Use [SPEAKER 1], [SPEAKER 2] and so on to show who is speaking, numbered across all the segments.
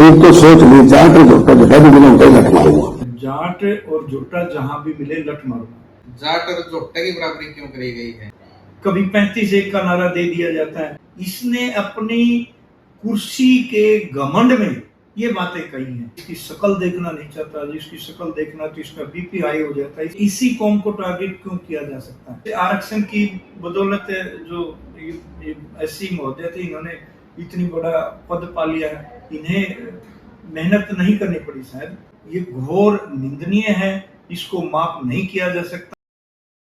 [SPEAKER 1] एक तो सोच ली जाट और झोटा जहाँ भी मिले उनका लठ मारूंगा।
[SPEAKER 2] जाट और झोटा जहां भी मिले लठ मारूंगा।
[SPEAKER 3] जाट और झोटे की बराबरी क्यों करी गई है?
[SPEAKER 2] कभी 35-1 का नारा दे दिया जाता है। इसने अपनी कुर्सी के घमंड में ये बातें कही हैं। इसकी शक्ल देखना नहीं चाहता, जिसकी शक्ल देखना तो इसका बीपी हाई हो जाता है। इसी कौम को टारगेट क्यों किया जा सकता है? आरक्षण की बदौलत जो एससी महोदय थे, इन्होंने इतनी बड़ा पद पा लिया है, इन्हें मेहनत नहीं करनी पड़ी शायद। ये घोर निंदनीय है, इसको माफ नहीं किया जा सकता।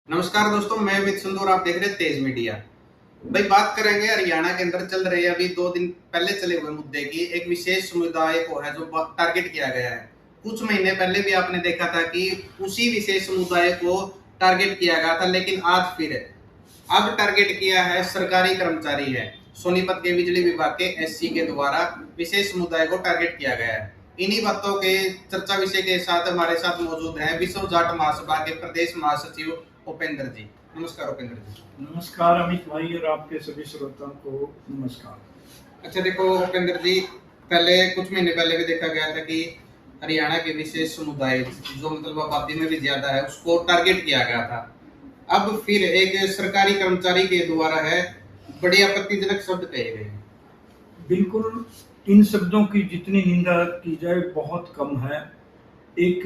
[SPEAKER 3] नमस्कार दोस्तों, मैं अमित सिंधु और आप देख रहे हैं तेज मीडिया। भाई बात करेंगे हरियाणा के अंदर चल रहे अभी 2 दिन पहले चले हुए मुद्दे की। एक विशेष समुदाय को है जो टारगेट किया गया है। कुछ महीने पहले भी आपने देखा था कि उसी विशेष समुदाय को टारगेट किया गया था, लेकिन आज फिर अब टारगेट किया है सरकारी कर्मचारी है सोनीपत के बिजली विभाग के एससी के द्वारा विशेष समुदाय को टारगेट किया गया है। इन्हीं बातों के चर्चा विषय के साथ हमारे साथ मौजूद हैं विश्व जाट महासभा के प्रदेश महासचिव उपेंद्र जी। नमस्कार उपेंद्र जी।
[SPEAKER 2] नमस्कार अमित भाई और आपके सभी श्रोताओं को नमस्कार।
[SPEAKER 3] अच्छा देखो उपेंद्र जी, पहले कुछ महीने पहले भी देखा गया था कि हरियाणा के विशेष समुदाय जो मतलब आबादी में भी ज्यादा है उसको टारगेट किया गया था। अब फिर एक सरकारी कर्मचारी के द्वारा है बड़ी आपत्तिजनक शब्द कहे गए।
[SPEAKER 2] बिल्कुल, इन शब्दों की जितनी निंदा की जाए बहुत कम है। एक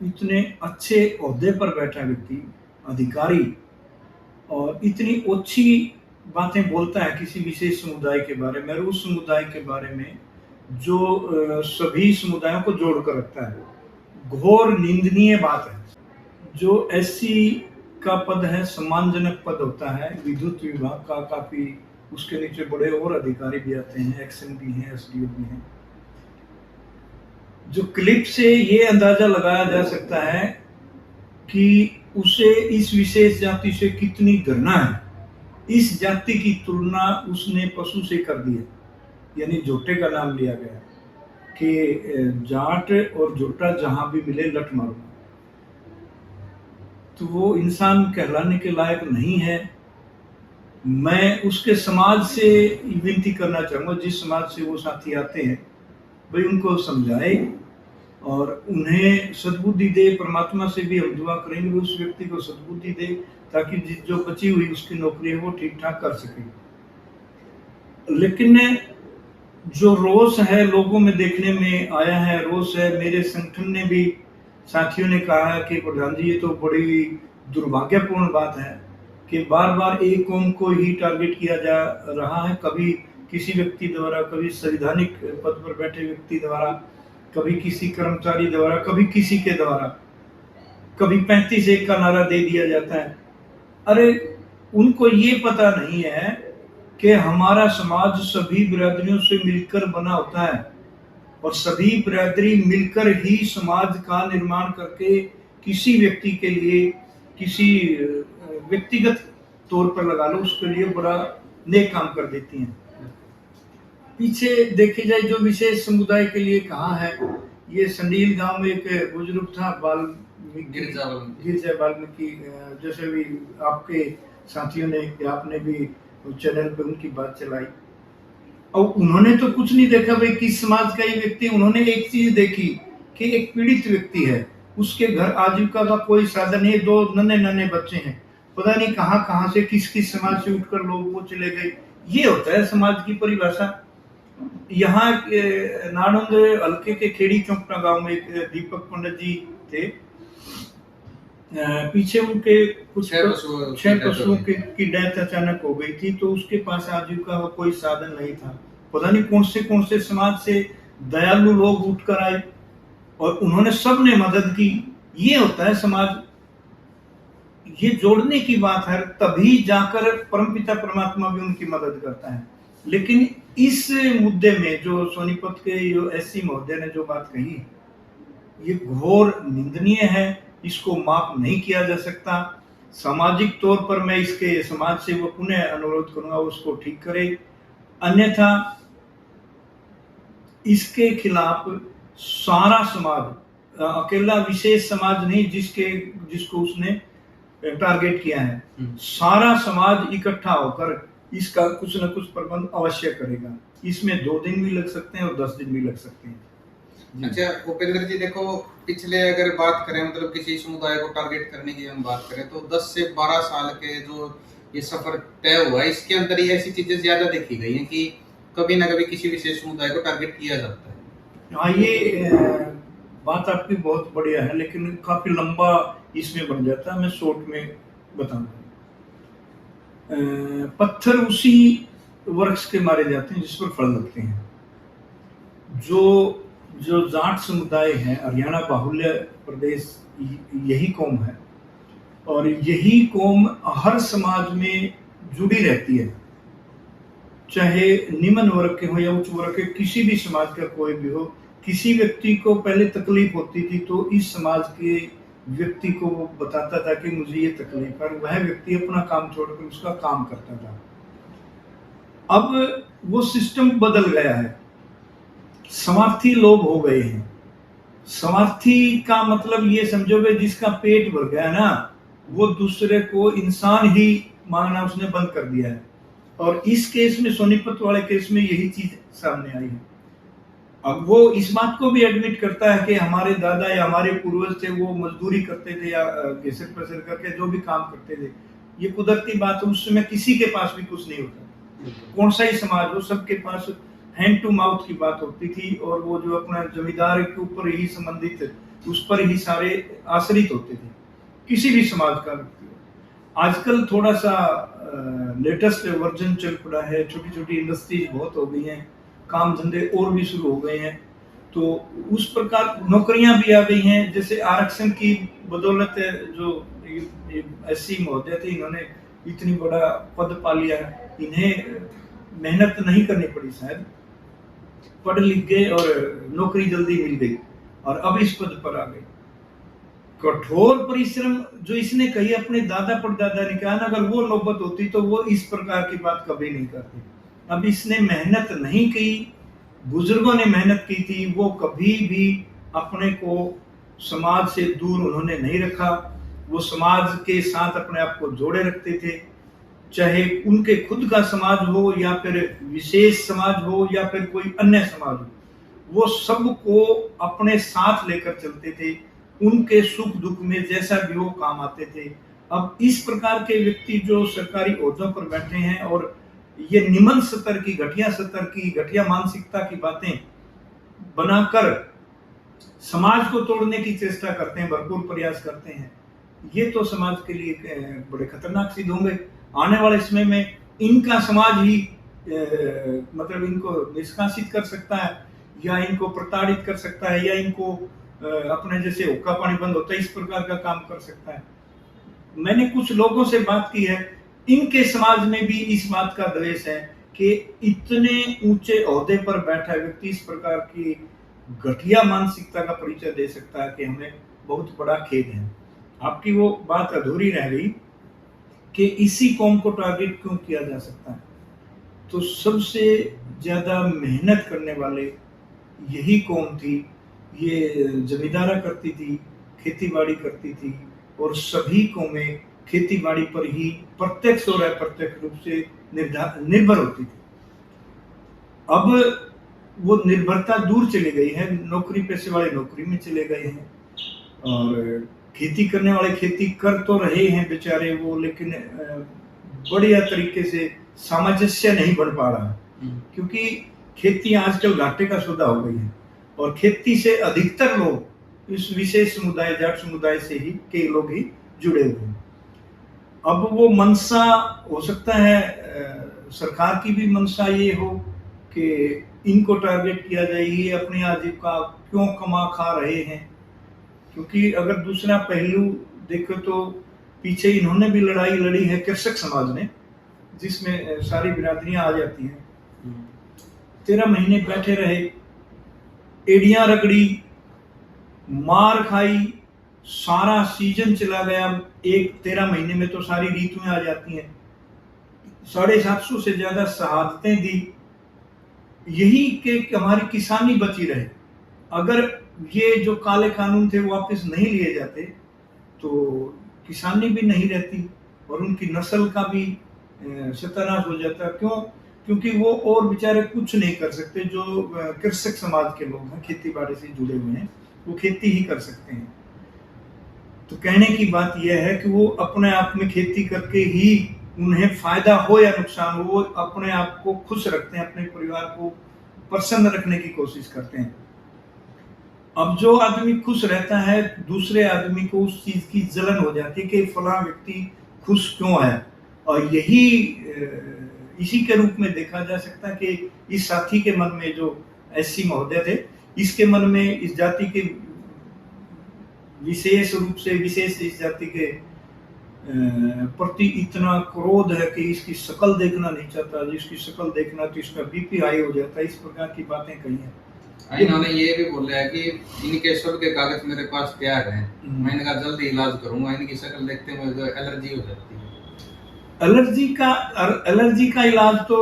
[SPEAKER 2] इतने अच्छे ओहदे पर बैठा व्यक्ति, अधिकारी, और इतनी ओछी बातें बोलता है किसी विशेष समुदाय के बारे में, और उस समुदाय के बारे में जो सभी समुदायों को जोड़कर रखता है। घोर निंदनीय बात है। जो एससी का पद है, सम्मानजनक पद होता है विद्युत विभाग का। काफी उसके नीचे बड़े और अधिकारी भी आते हैं, एक्सएम भी हैं, एसडीओ भी हैं। जो क्लिप से ये अंदाजा लगाया जा सकता है कि उसे इस विशेष जाति से कितनी घृणा है। इस जाति की तुलना उसने पशु से कर दी है, यानी झोटे का नाम लिया गया कि जाट और झोटा जहां भी मिले लठ मारूंगा। तो वो इंसान कहलाने के लायक नहीं है। मैं उसके समाज से विनती करना चाहूँगा, जिस समाज से वो साथी आते हैं, भाई उनको समझाए और उन्हें सद्बुद्धि दे। परमात्मा से भी हम दुआ करेंगे उस व्यक्ति को सद्बुद्धि दे, ताकि जो बची हुई उसकी नौकरी है वो ठीक ठाक कर सके। लेकिन जो रोष है लोगों में देखने में आया है, रोष है। मेरे संगठन ने भी, साथियों ने कहा है कि प्रधान जी ये तो बड़ी दुर्भाग्यपूर्ण बात है कि बार बार एक कौम को ही टारगेट किया जा रहा है। कभी किसी व्यक्ति द्वारा, कभी संवैधानिक पद पर बैठे व्यक्ति द्वारा, कभी किसी कर्मचारी द्वारा, कभी किसी के द्वारा, कभी 35-1 का नारा दे दिया जाता है। अरे उनको ये पता नहीं है कि हमारा समाज सभी बिरादरियों से मिलकर बना होता है, और सभी बिरादरी मिलकर ही समाज का निर्माण करके किसी व्यक्ति के लिए, किसी व्यक्तिगत तौर पर लगा लो, उसके लिए बड़ा नेक काम कर देती हैं। पीछे देखे जाए जो विशेष समुदाय के लिए कहा है, ये संडील गांव में एक बुजुर्ग था, गिरजा वाल्मीकि, जैसे भी आपके साथियों ने, आपने भी चैनल पे उनकी बात चलाई, और उन्होंने तो कुछ नहीं देखा भाई किस समाज का ये व्यक्ति। उन्होंने एक चीज देखी कि एक पीड़ित व्यक्ति है, उसके घर आजीविका का कोई साधन है, 2 नन्हे बच्चे हैं, पता नहीं कहां से किस समाज से उठकर लोग वो चले गए। ये होता है समाज की परिभाषा। यहाँ नाड़ोंद हल्के के खेड़ी चौंकटा गांव में एक दीपक पंडित जी थे। पीछे उनके कुछ 6 पशुओं की डेथ अचानक हो गई थी, तो उसके पास आजीविका का कोई साधन नहीं था। पता नहीं कौन से समाज से दयालु लोग उठकर आए और उन्होंने सबने मदद की। ये होता है समाज। ये जोड़ने की बात है, तभी जाकर परमपिता परमात्मा भी उनकी मदद करता है। लेकिन इस मुद्दे में जो सोनीपत के एससी महोदय ने जो बात कही, ये घोर निंदनीय है, इसको माफ नहीं किया जा सकता। सामाजिक तौर पर मैं इसके समाज से वो पुनः अनुरोध करूंगा उसको ठीक करे, अन्यथा इसके खिलाफ सारा समाज, अकेला विशेष समाज नहीं जिसको उसने टारगेट किया है, सारा समाज इकट्ठा होकर इसका कुछ न कुछ प्रबंध अवश्य करेगा। इसमें 2 दिन भी लग सकते हैं और 10 दिन भी लग सकते हैं। जी।
[SPEAKER 3] अच्छा उपेंद्र जी, देखो पिछले अगर बात करें मतलब किसी समुदाय को टारगेट करने की हम बात करें तो 10 से 12 साल के जो ये सफर तय हुआ है, इसके अंदर ही ऐसी चीजें ज्यादा देखी गई हैं कि कभी ना कभी किसी विशेष समुदाय को टारगेट किया जाता है।
[SPEAKER 2] हाँ, ये बात आपकी बहुत बढ़िया है, लेकिन काफी लंबा इसमें बन जाता है। मैं शॉर्ट में बताऊंगा। पत्थर उसी वृक्ष के मारे जाते हैं जिस पर फल लगते हैं। जो जाट समुदाय है, हरियाणा बाहुल्य प्रदेश, यही कौम है और यही कौम हर समाज में जुड़ी रहती है, चाहे निम्न वर्ग के हो या उच्च वर्ग के, किसी भी समाज का कोई भी हो। किसी व्यक्ति को पहले तकलीफ होती थी तो इस समाज के व्यक्ति को वो बताता था कि मुझे ये तकलीफ है, वह व्यक्ति अपना काम छोड़कर उसका काम करता था। अब वो सिस्टम बदल गया है, स्वार्थी लोग हो गए हैं। स्वार्थी का मतलब ये समझोगे जिसका पेट भर गया ना, वो दूसरे को इंसान ही मानना उसने बंद कर दिया है। और इस केस में, सोनीपत वाले केस में यही चीज सामने आई है। अब वो इस बात को भी एडमिट करता है कि हमारे दादा या हमारे पूर्वज थे, वो मजदूरी करते थे या घिसर पसर करके जो भी काम करते थे, ये कुदरती बात है। उस समय किसी के पास भी कुछ नहीं होता, कौन सा ही समाज हो, सबके पास हैंड टू माउथ की बात होती थी और वो जो अपना जमींदार के ऊपर ही संबंधित, उस पर ही सारे आश्रित होते थे, किसी भी समाज का व्यक्ति हो। आजकल थोड़ा सा लेटेस्ट वर्जन चल पड़ा है, छोटी छोटी इंडस्ट्रीज बहुत हो गई हैं, काम धंधे और भी शुरू हो गए हैं, तो उस प्रकार नौकरियां भी आ गई हैं। जैसे आरक्षण की बदौलत जो एससी महोदय थे, इन्होंने इतनी बड़ा पद पा लिया, इन्हें मेहनत नहीं करनी पड़ी, शायद पढ़ लिख गए और नौकरी जल्दी मिल गई और अब इस पद पर आ गए। कठोर परिश्रम जो इसने कही अपने दादा परदादा ने कहा ना, अगर वो नौबत होती तो वो इस प्रकार की बात कभी नहीं करते। अब इसने मेहनत नहीं की, बुजुर्गों ने मेहनत की थी, वो कभी भी अपने को समाज से दूर उन्होंने नहीं रखा। वो समाज के साथ अपने आप को जोड़े रखते थे, चाहे उनके खुद का समाज हो या फिर विशेष समाज हो या फिर कोई अन्य समाज हो, वो सबको अपने साथ लेकर चलते थे। उनके सुख दुख में जैसा भी वो काम आते थे। अब इस प्रकार के व्यक्ति जो सरकारी ओहदों पर बैठे हैं और ये निम्न स्तर की, घटिया स्तर की, घटिया मानसिकता की बातें बनाकर समाज को तोड़ने की चेष्टा करते हैं, भरपूर प्रयास करते हैं, ये तो समाज के लिए बड़े खतरनाक सिद्ध होंगे। आने वाले समय में इनका समाज ही मतलब इनको निष्कासित कर सकता है या इनको प्रताड़ित कर सकता है या इनको अपने जैसे हुक्का पानी बंद होता है इस प्रकार का काम कर सकता है। मैंने कुछ लोगों से बात की है, इनके समाज में भी इस बात का द्वेष है कि इतने ऊंचे ओहदे पर बैठा व्यक्ति इस प्रकार की घटिया मानसिकता का परिचय दे सकता है कि हमें बहुत बड़ा खेद है। आपकी वो बात अधूरी रह गई कि इसी कौम को टारगेट क्यों किया जा सकता है। तो सबसे ज्यादा मेहनत करने वाले यही कौम थी। ये जमींदारा करती थी, खेती बाड़ी करती थी और सभी कौमें खेती बाड़ी पर ही प्रत्यक्ष और अप्रत्यक्ष रूप से निर्भर होती थी। अब वो निर्भरता दूर चली गई है, नौकरी पेशे वाले नौकरी में चले गए हैं और खेती करने वाले खेती कर तो रहे हैं बेचारे वो, लेकिन बढ़िया तरीके से सामंजस्य नहीं बन पा रहा क्योंकि खेती आजकल घाटे का सौदा हो गई है और खेती से अधिकतर लोग इस विशेष समुदाय, जाट समुदाय से ही के लोग ही जुड़े हुए हैं। अब वो मनसा हो सकता है सरकार की भी मनसा ये हो कि इनको टारगेट किया जाए, ये अपनी आजीविका क्यों कमा खा रहे हैं। क्योंकि अगर दूसरा पहलू देखो तो पीछे इन्होंने भी लड़ाई लड़ी है कृषक समाज ने, जिसमें सारी बिरादरियां आ जाती हैं। 13 महीने बैठे रहे, एड़ियां रगड़ी, मार खाई, सारा सीजन चला गया। 13 महीने में तो सारी ऋतुएं आ जाती हैं। 750 से ज्यादा शहादतें दी, यही कि हमारी किसानी बची रहे। अगर ये जो काले कानून थे वापस नहीं लिए जाते तो किसानी भी नहीं रहती और उनकी नस्ल का भी सत्यानाश हो जाता है। क्यों? क्योंकि वो और बेचारे कुछ नहीं कर सकते। जो कृषक समाज के लोग हैं, खेती बाड़ी से जुड़े हुए हैं, वो खेती ही कर सकते हैं। तो कहने की बात यह है कि वो अपने आप में खेती करके ही उन्हें फायदा हो या नुकसान हो, वो अपने आप को खुश रखते हैं, अपने परिवार को प्रसन्न रखने की कोशिश करते हैं। अब जो आदमी खुश रहता है, दूसरे आदमी को उस चीज की जलन हो जाती है कि फला व्यक्ति खुश क्यों है। और यही इसी के रूप में देखा जा सकता है कि इस साथी के मन में, जो एससी महोदय थे, इसके मन में इस जाति के विशेष रूप से विशेष इस जाति के प्रति इतना क्रोध है कि इसकी शक्ल देखना नहीं चाहता। जिसकी शक्ल देखना तो इसका बीपी हाई हो जाता है। इस प्रकार की बातें कही हैं।
[SPEAKER 3] इन्होंने ये भी बोला है कि इनके सबके कागज मेरे पास तैयार हैं, मैं इनका जल्दी इलाज करूंगा, इनकी शक्ल देखते मुझे एलर्जी हो जाती है।
[SPEAKER 2] एलर्जी का इलाज तो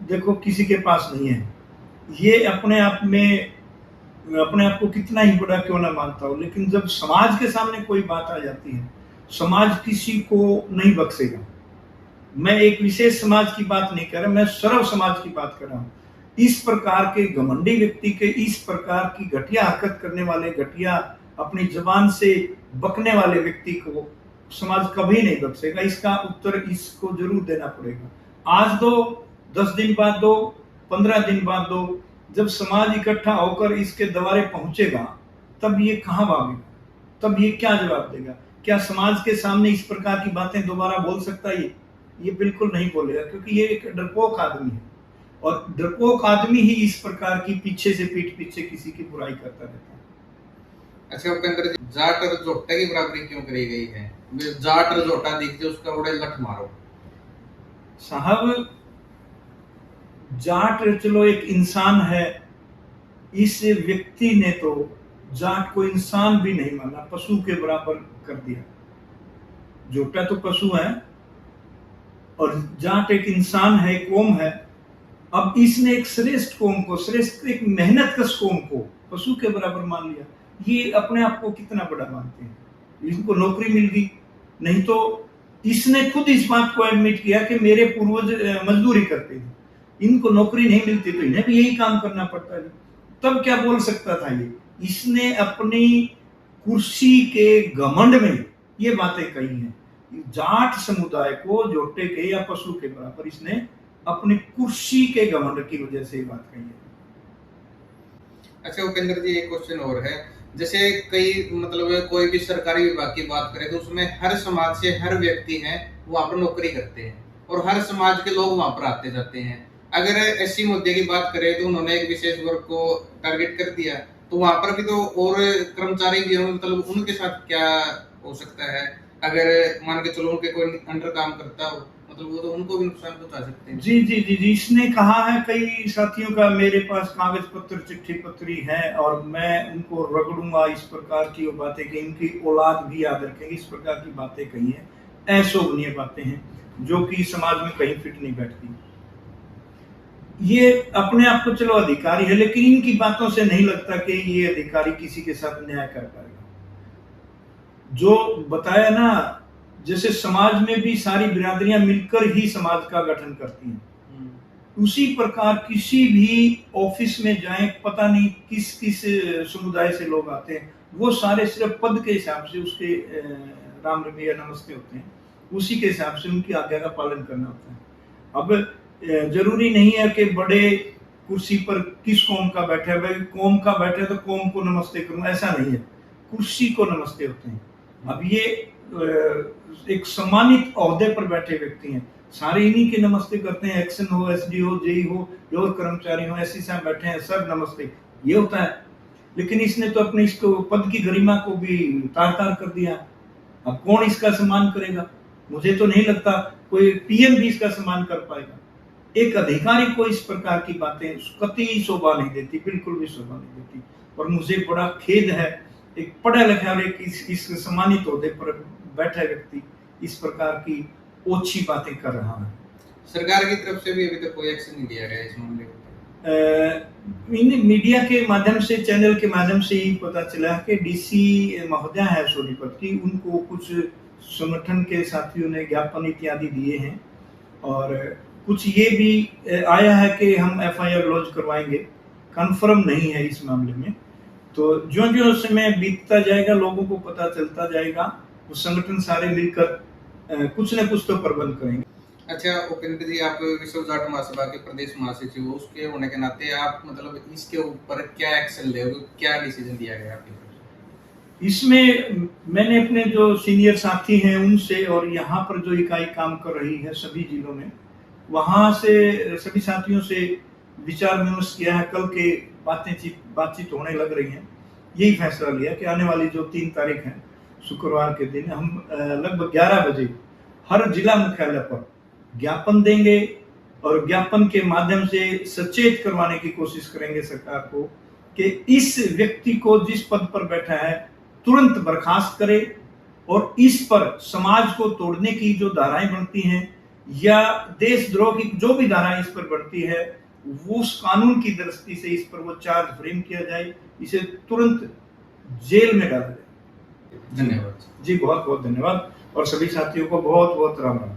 [SPEAKER 2] देखो किसी के पास नहीं है। ये अपने आप को कितना ही बड़ा क्यों ना मानता हो, लेकिन जब समाज के सामने कोई बात आ जाती है, समाज किसी को नहीं बख्शेगा। मैं एक विशेष समाज की बात नहीं कर रहा, मैं सर्व समाज की बात कर रहा हूँ। इस प्रकार के घमंडी व्यक्ति के, इस प्रकार की घटिया हरकत करने वाले, घटिया अपनी जुबान से बकने वाले व्यक्ति को समाज कभी नहीं बख्शेगा। इसका उत्तर इसको जरूर देना पड़ेगा। आज दो, 10 दिन बाद दो, 15 दिन बाद दो, जब समाज इकट्ठा होकर इसके द्वारे पहुंचेगा, तब ये कहां भागेगा? तब ये क्या जवाब देगा? क्या समाज के सामने इस प्रकार की बातें दोबारा बोल सकता है? ये बिल्कुल नहीं बोलेगा, क्योंकि ये एक डरपोक आदमी है। और डरपोक आदमी ही इस प्रकार की पीछे से पीठ पीछे किसी की बुराई करता रहता है।
[SPEAKER 3] अच्छा उपेंद्र जी, जाट और जोटा की बराबरी क्यों करी गई है? जाट और जोटा दिखते उसका बड़े लठ मारो।
[SPEAKER 2] साहब, जाट चलो एक इंसान है, इस व्यक्ति ने तो जाट को इंसान भी नहीं माना, पशु के बराबर कर दिया। जोटा तो पशु है और जाट एक इंसान है, कौम है। अब इसने एक श्रेष्ठ कौम को, श्रेष्ठ एक मेहनतकश कौम को पशु के बराबर मान लिया। ये अपने आप को कितना बड़ा मानते हैं? इनको नौकरी मिल गई, नहीं तो इसने खुद इस बात को एडमिट किया कि मेरे पूर्वज मजदूरी करते थे, इनको नौकरी नहीं मिलती तो इन्हें भी यही काम करना पड़ता है। तब क्या बोल सकता था ये? इसने अपनी कुर्सी के घमंड में ये बातें कही हैं। जाट समुदाय को जोटे के या पशु के बराबर इसने अपनी कुर्सी के घमंड की वजह से ये बात कही है।
[SPEAKER 3] अच्छा उपेंद्र जी, एक क्वेश्चन और है। जैसे कई मतलब कोई भी सरकारी विभाग की बात करें तो उसमें हर समाज से हर व्यक्ति है वहां पर नौकरी करते हैं और हर समाज के लोग वहां पर आते जाते हैं। अगर ऐसी मुद्दे की बात करें तो उन्होंने एक विशेष वर्ग को टारगेट कर दिया, तो वहां पर भी तो और कर्मचारी भी होंगे, मतलब उनके साथ क्या हो सकता है? अगर मान के चलो उनके कोई अंडर काम करता हो, मतलब वो तो उनको भी नुकसान पहुंचा सकते हैं।
[SPEAKER 2] जी जी जी जी, इसने कहा है कई साथियों का मेरे पास कागज पत्र चिट्ठी पत्री है और मैं उनको रगड़ूंगा, इस प्रकार की वो बातें कही, इनकी औलाद भी याद रखेंगे, इस प्रकार की बातें कही है। अशोभनीय बातें हैं जो कि समाज में कहीं फिट नहीं बैठती। ये अपने आप को चलो अधिकारी है, लेकिन इनकी बातों से नहीं लगता कि ये अधिकारी किसी के साथ न्याय कर पाएगा। जो बताया ना, जैसे समाज में भी सारी बिरादरियां मिलकर ही समाज का गठन करती हैं, उसी प्रकार किसी भी ऑफिस में जाएं, पता नहीं किस किस समुदाय से लोग आते हैं, वो सारे सिर्फ पद के हिसाब से उसके राम रमैया नमस्ते होते हैं, उसी के हिसाब से उनकी आज्ञा का पालन करना होता है। अब जरूरी नहीं है कि बड़े कुर्सी पर किस कौम का बैठा है, भाई कौम का बैठे तो कौम को नमस्ते करूं, ऐसा नहीं है। कुर्सी को नमस्ते होते हैं। अब ये एक सम्मानित ओहदे पर बैठे व्यक्ति हैं, सारे इन्हीं के नमस्ते करते हैं। एक्शन हो, एसडी हो, जेई हो, और कर्मचारी हो, ऐसे साहब बैठे हैं, सब नमस्ते, ये होता है। लेकिन इसने तो अपने इसको पद की गरिमा को भी तार तार कर दिया। अब कौन इसका सम्मान करेगा? मुझे तो नहीं लगता कोई पीएम भी इसका सम्मान कर पाएगा। एक अधिकारी को इस प्रकार की बातें कतई शोभा नहीं देती, बिल्कुल भी शोभा नहीं देती। और मुझे बड़ा खेद है, एक पढ़ा लिखा और एक इस सम्मानित ओहदे पर बैठा व्यक्ति इस प्रकार की ओछी बातें कर रहा है।
[SPEAKER 3] सरकार की तरफ से भी अभी तक कोई एक्शन नहीं लिया गया इस मामले में।
[SPEAKER 2] इन मीडिया के माध्यम से, चैनल के माध्यम से ही पता चला कि डीसी महोदया है सोनीपत की, उनको कुछ संगठन के साथियों ने ज्ञापन इत्यादि दिए हैं और कुछ ये भी आया है कि हम एफआईआर लॉन्च करवाएंगे, कंफर्म नहीं है इस मामले में। तो ज्यों-ज्यों समय बीतता जाएगा, लोगों को पता चलता जाएगा, वो संगठन सारे मिलकर कुछ न कुछ तो प्रबंध करेंगे।
[SPEAKER 3] अच्छा उपेंद्र जी, आप विश्व जाट महासभा के प्रदेश महासचिव हो, उसके होने के नाते आप मतलब इसके ऊपर क्या एक्शन लेोगे, क्या डिसीजन दिया गया आपके ऊपर?
[SPEAKER 2] इसमें मैंने अपने जो सीनियर साथी हैं उनसे और यहाँ पर जो इकाई काम कर रही है सभी जिलों में, वहाँ से सभी साथियों से विचार विमर्श किया है। कल के बातचीत होने लग रही है। यही फैसला लिया कि आने वाली जो 3 तारीख है शुक्रवार के दिन हम लगभग 11 बजे हर जिला मुख्यालय पर ज्ञापन देंगे और ज्ञापन के माध्यम से सचेत करवाने की कोशिश करेंगे सरकार को कि इस व्यक्ति को जिस पद पर बैठा है तुरंत बर्खास्त करे और इस पर समाज को तोड़ने की जो धाराएं बनती हैं या देशद्रोह की जो भी धाराएं इस पर बढ़ती है, वो उस कानून की दृष्टि से इस पर वो चार्ज फ्रेम किया जाए, इसे तुरंत जेल में डाला जाए।
[SPEAKER 3] धन्यवाद
[SPEAKER 2] जी, बहुत बहुत धन्यवाद और सभी साथियों को बहुत बहुत राम राम।